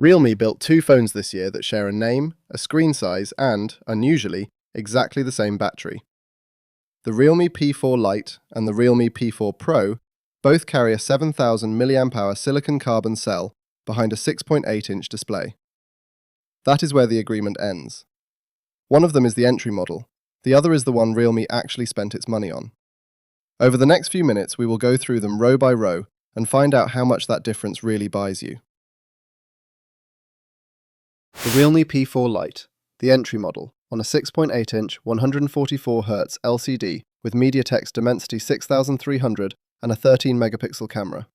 Realme built two phones this year that share a name, a screen size, and, unusually, exactly the same battery. The Realme P4 Lite and the Realme P4 Pro both carry a 7000 mAh silicon carbon cell behind a 6.8-inch display. That is where the agreement ends. One of them is the entry model, the other is the one Realme actually spent its money on. Over the next few minutes, we will go through them row by row and find out how much that difference really buys you. The Realme P4 Lite, the entry model, on a 6.8-inch 144Hz LCD with MediaTek's Dimensity 6300 and a 13-megapixel camera.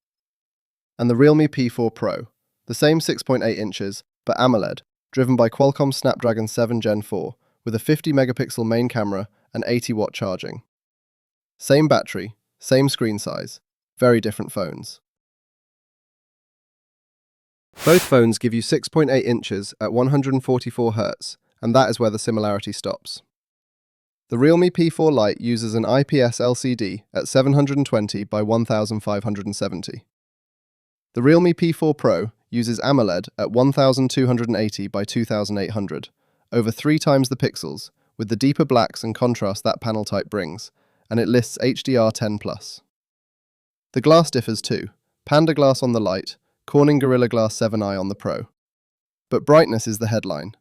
And the Realme P4 Pro, the same 6.8 inches, but AMOLED, driven by Qualcomm's Snapdragon 7 Gen 4, with a 50-megapixel main camera and 80-watt charging. Same battery, same screen size, very different phones. Both phones give you 6.8 inches at 144Hz, and that is where the similarity stops. The Realme P4 Lite uses an IPS LCD at 720 by 1570. The Realme P4 Pro uses AMOLED at 1280 by 2800, over 3 times the pixels, with the deeper blacks and contrast that panel type brings, and it lists HDR10+. The glass differs too, Panda Glass on the Lite, Corning Gorilla Glass 7i on the Pro. But brightness is the headline.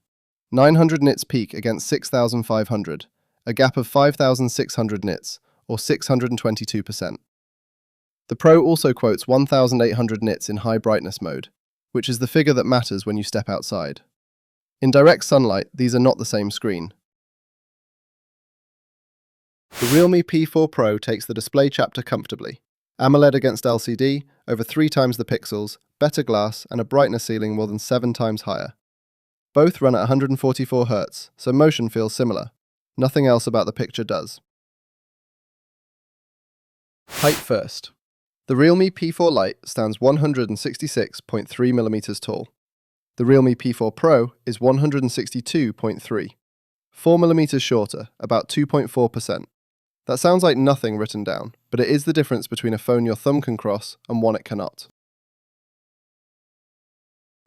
900 nits peak against 6500, a gap of 5600 nits, or 622%. The Pro also quotes 1800 nits in high brightness mode, which is the figure that matters when you step outside. In direct sunlight, these are not the same screen. The Realme P4 Pro takes the display chapter comfortably. AMOLED against LCD, over 3 times the pixels, better glass, and a brightness ceiling more than 7 times higher. Both run at 144Hz, so motion feels similar. Nothing else about the picture does. Height first. The Realme P4 Lite stands 166.3mm tall. The Realme P4 Pro is 162.3, 4mm shorter, about 2.4%. That sounds like nothing written down, but it is the difference between a phone your thumb can cross and one it cannot.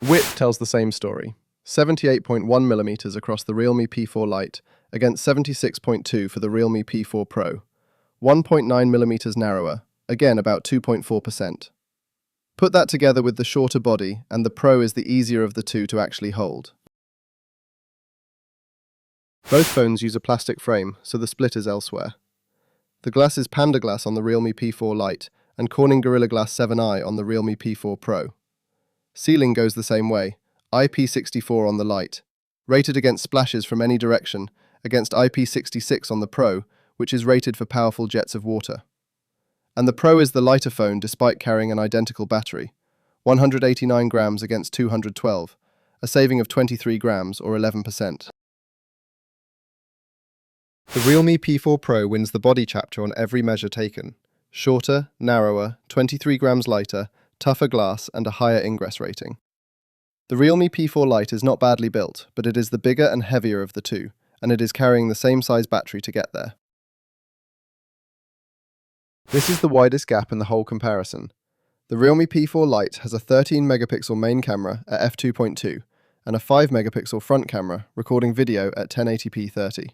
Width tells the same story, 78.1mm across the Realme P4 Lite against 76.2 for the Realme P4 Pro, 1.9mm narrower, again about 2.4%. Put that together with the shorter body, and the Pro is the easier of the two to actually hold. Both phones use a plastic frame, so the split is elsewhere. The glass is Panda Glass on the Realme P4 Lite and Corning Gorilla Glass 7i on the Realme P4 Pro. Ceiling goes the same way, IP64 on the Lite, rated against splashes from any direction, against IP66 on the Pro, which is rated for powerful jets of water. And the Pro is the lighter phone despite carrying an identical battery, 189 grams against 212, a saving of 23 grams or 11%. The Realme P4 Pro wins the body chapter on every measure taken. Shorter, narrower, 23 grams lighter, tougher glass, and a higher ingress rating. The Realme P4 Lite is not badly built, but it is the bigger and heavier of the two, and it is carrying the same size battery to get there. This is the widest gap in the whole comparison. The Realme P4 Lite has a 13-megapixel main camera at f2.2 and a 5-megapixel front camera recording video at 1080p 30.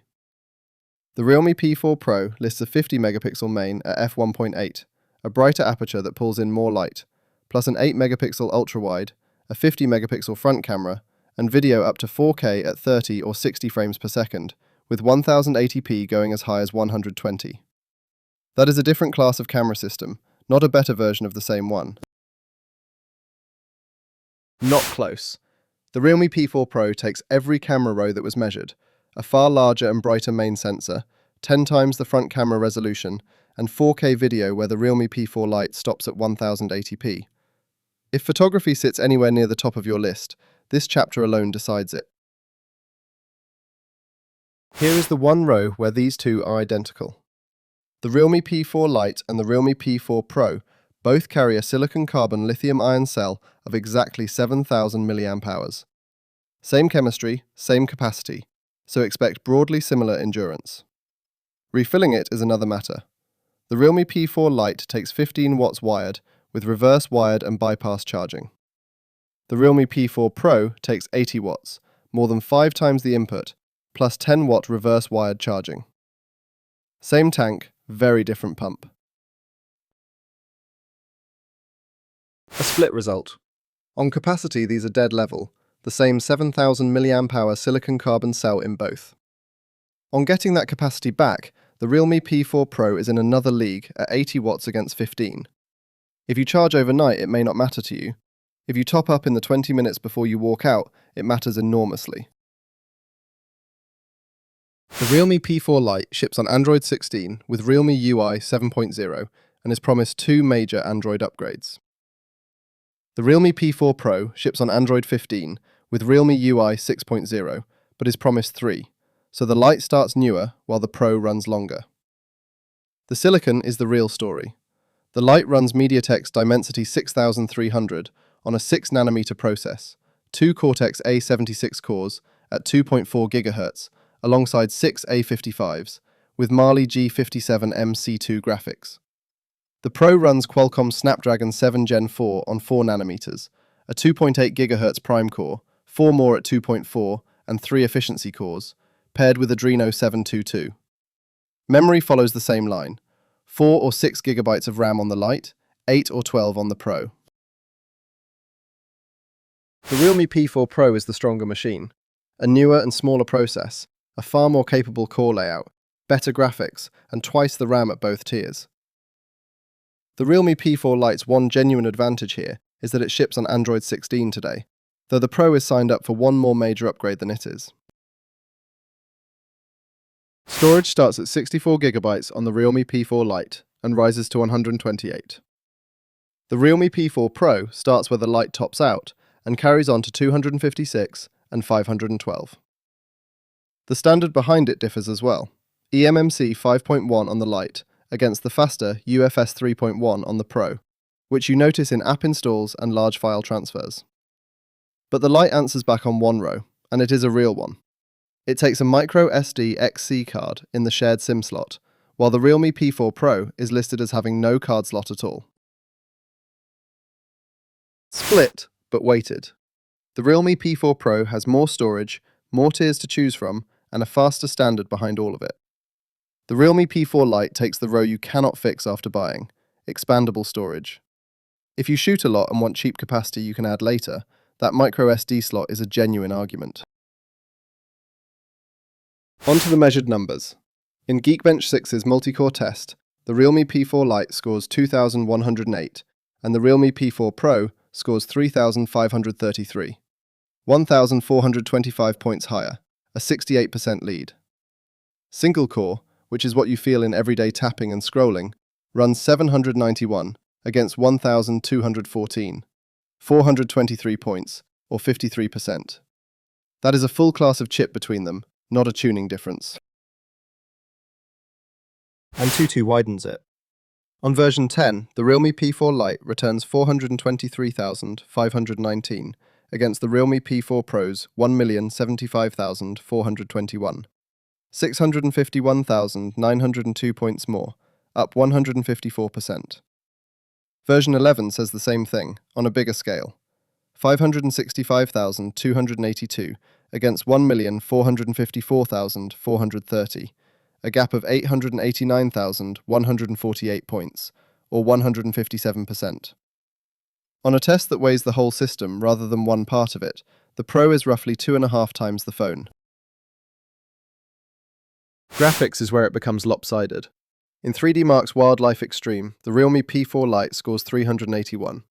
The Realme P4 Pro lists a 50-megapixel main at f1.8, a brighter aperture that pulls in more light, plus an 8-megapixel ultrawide, a 50-megapixel front camera, and video up to 4K at 30 or 60 frames per second, with 1080p going as high as 120. That is a different class of camera system, not a better version of the same one. Not close. The Realme P4 Pro takes every camera row that was measured, a far larger and brighter main sensor, 10 times the front camera resolution, and 4K video where the Realme P4 Lite stops at 1080p. If photography sits anywhere near the top of your list, this chapter alone decides it. Here is the one row where these two are identical. The Realme P4 Lite and the Realme P4 Pro both carry a silicon carbon lithium-ion cell of exactly 7000 mAh. Same chemistry, same capacity, so expect broadly similar endurance. Refilling it is another matter. The Realme P4 Lite takes 15 watts wired with reverse wired and bypass charging. The Realme P4 Pro takes 80 watts, more than 5 times the input, plus 10-watt reverse wired charging. Same tank, very different pump. A split result. On capacity, these are dead level, the same 7,000 milliamp-hour silicon carbon cell in both. On getting that capacity back, the Realme P4 Pro is in another league at 80 watts against 15. If you charge overnight, it may not matter to you. If you top up in the 20 minutes before you walk out, it matters enormously. The Realme P4 Lite ships on Android 16 with Realme UI 7.0 and is promised 2 major Android upgrades. The Realme P4 Pro ships on Android 15 with Realme UI 6.0, but is promised 3, so the Lite starts newer while the Pro runs longer. The silicon is the real story. The Lite runs MediaTek's Dimensity 6300 on a 6nm process, 2 Cortex-A76 cores at 2.4 GHz, alongside 6 A55s, with Mali G57MC2 graphics. The Pro runs Qualcomm Snapdragon 7 Gen 4 on 4nm, a 2.8 GHz prime core, 4 more at 2.4 and 3 efficiency cores, paired with Adreno 722. Memory follows the same line, 4 or 6 GB of RAM on the Lite, 8 or 12 on the Pro. The Realme P4 Pro is the stronger machine. A newer and smaller process, a far more capable core layout, better graphics, and twice the RAM at both tiers. The Realme P4 Lite's one genuine advantage here is that it ships on Android 16 today, though the Pro is signed up for one more major upgrade than it is. Storage starts at 64 GB on the Realme P4 Lite and rises to 128. The Realme P4 Pro starts where the Lite tops out and carries on to 256 and 512. The standard behind it differs as well. eMMC 5.1 on the Lite against the faster UFS 3.1 on the Pro, which you notice in app installs and large file transfers. But the Lite answers back on one row, and it is a real one. It takes a microSD XC card in the shared SIM slot, while the Realme P4 Pro is listed as having no card slot at all. Split, but weighted. The Realme P4 Pro has more storage, more tiers to choose from, and a faster standard behind all of it. The Realme P4 Lite takes the row you cannot fix after buying, expandable storage. If you shoot a lot and want cheap capacity you can add later, that microSD slot is a genuine argument. On to the measured numbers. In Geekbench 6's multi-core test, the Realme P4 Lite scores 2,108, and the Realme P4 Pro scores 3,533. 1,425 points higher, a 68% lead. Single core, which is what you feel in everyday tapping and scrolling, runs 791 against 1,214, 423 points, or 53%. That is a full class of chip between them, not a tuning difference. AnTuTu widens it. On version 10, the Realme P4 Lite returns 423,519 against the Realme P4 Pro's 1,075,421. 651,902 points more, up 154%. Version 11 says the same thing, on a bigger scale. 565,282 against 1,454,430, a gap of 889,148 points, or 157%. On a test that weighs the whole system rather than one part of it, the Pro is roughly 2.5 times the phone. Graphics is where it becomes lopsided. In 3D Mark's Wildlife Extreme, the Realme P4 Lite scores 381.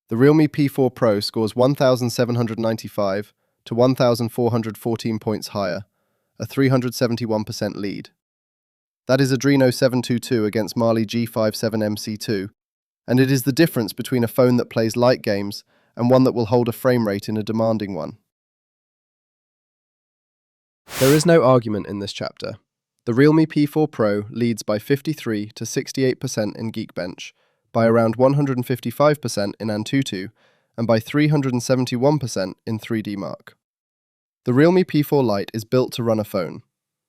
The Realme P4 Pro scores 1,795 to 1,414 points higher, a 371% lead. That is Adreno 722 against Mali G57MC2, and it is the difference between a phone that plays light games and one that will hold a frame rate in a demanding one. There is no argument in this chapter. The Realme P4 Pro leads by 53 to 68% in Geekbench, by around 155% in AnTuTu, and by 371% in 3D Mark. The Realme P4 Lite is built to run a phone.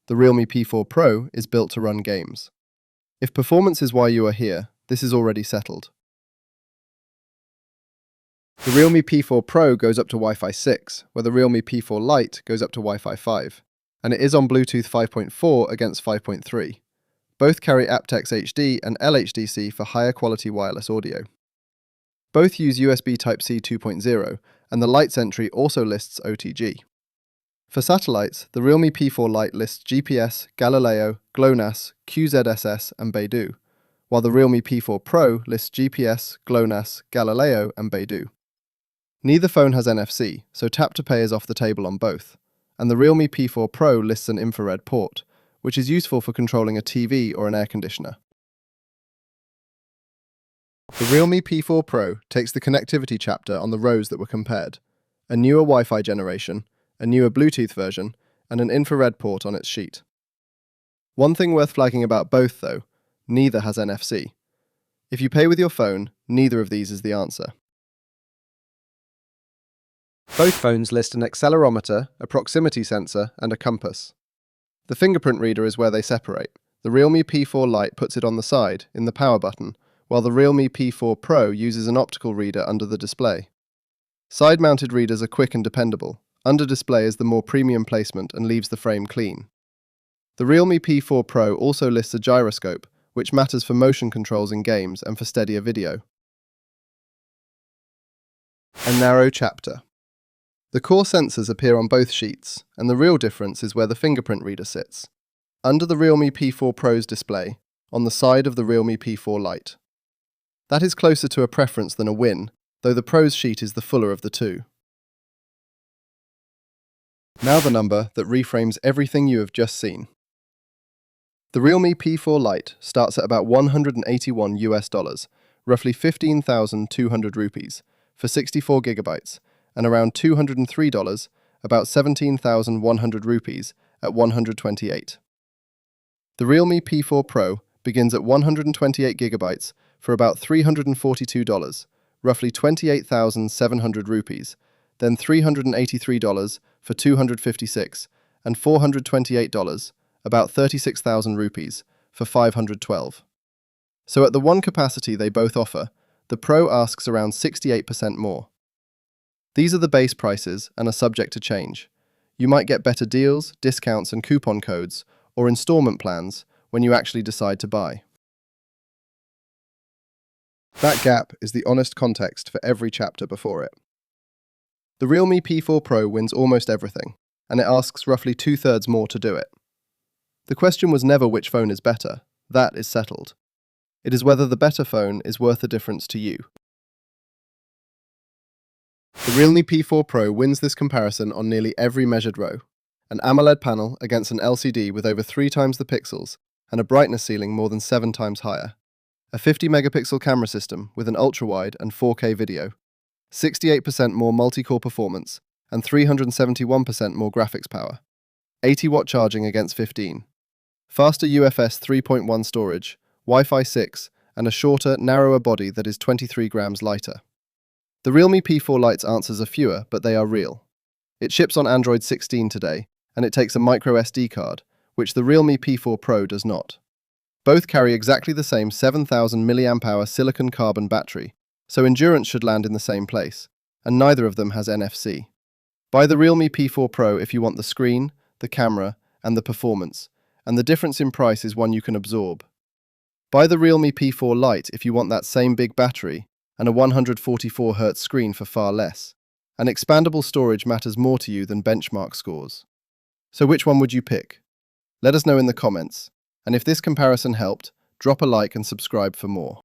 The Realme P4 Pro is built to run games. If performance is why you are here, this is already settled. The Realme P4 Pro goes up to Wi-Fi 6, where the Realme P4 Lite goes up to Wi-Fi 5, and it is on Bluetooth 5.4 against 5.3. Both carry aptX HD and LHDC for higher quality wireless audio. Both use USB Type-C 2.0, and the Lite's entry also lists OTG. For satellites, the Realme P4 Lite lists GPS, Galileo, GLONASS, QZSS, and Beidou, while the Realme P4 Pro lists GPS, GLONASS, Galileo, and Beidou. Neither phone has NFC, so tap to pay is off the table on both, and the Realme P4 Pro lists an infrared port, which is useful for controlling a TV or an air conditioner. The Realme P4 Pro takes the connectivity chapter on the rows that were compared, a newer Wi-Fi generation, a newer Bluetooth version, and an infrared port on its sheet. One thing worth flagging about both, though, neither has NFC. If you pay with your phone, neither of these is the answer. Both phones list an accelerometer, a proximity sensor, and a compass. The fingerprint reader is where they separate. The Realme P4 Lite puts it on the side, in the power button, while the Realme P4 Pro uses an optical reader under the display. Side-mounted readers are quick and dependable. Under display is the more premium placement and leaves the frame clean. The Realme P4 Pro also lists a gyroscope, which matters for motion controls in games and for steadier video. A narrow chapter. The core sensors appear on both sheets, and the real difference is where the fingerprint reader sits. Under the Realme P4 Pro's display, on the side of the Realme P4 Lite. That is closer to a preference than a win, though the Pro's sheet is the fuller of the two. Now the number that reframes everything you have just seen. The Realme P4 Lite starts at about $181 roughly 15,200 rupees, for 64 gigabytes, and around $203, about 17,100 rupees, at 128. The Realme P4 Pro begins at 128 gigabytes for about $342, roughly 28,700 rupees, then $383 for 256, and $428, about 36,000 rupees, for 512. So at the one capacity they both offer, the Pro asks around 68% more. These are the base prices and are subject to change. You might get better deals, discounts and coupon codes, or installment plans when you actually decide to buy. That gap is the honest context for every chapter before it. The Realme P4 Pro wins almost everything, and it asks roughly 2/3 more to do it. The question was never which phone is better, that is settled. It is whether the better phone is worth the difference to you. The Realme P4 Pro wins this comparison on nearly every measured row. An AMOLED panel against an LCD with over 3 times the pixels, and a brightness ceiling more than 7 times higher. A 50-megapixel camera system with an ultrawide and 4K video. 68% more multi-core performance, and 371% more graphics power. 80-watt charging against 15. Faster UFS 3.1 storage, Wi-Fi 6, and a shorter, narrower body that is 23 grams lighter. The Realme P4 Lite's answers are fewer, but they are real. It ships on Android 16 today, and it takes a microSD card, which the Realme P4 Pro does not. Both carry exactly the same 7,000 milliamp-hour silicon-carbon battery, so endurance should land in the same place, and neither of them has NFC. Buy the Realme P4 Pro if you want the screen, the camera, and the performance, and the difference in price is one you can absorb. Buy the Realme P4 Lite if you want that same big battery and a 144Hz screen for far less. And expandable storage matters more to you than benchmark scores. So which one would you pick? Let us know in the comments, and if this comparison helped, drop a like and subscribe for more.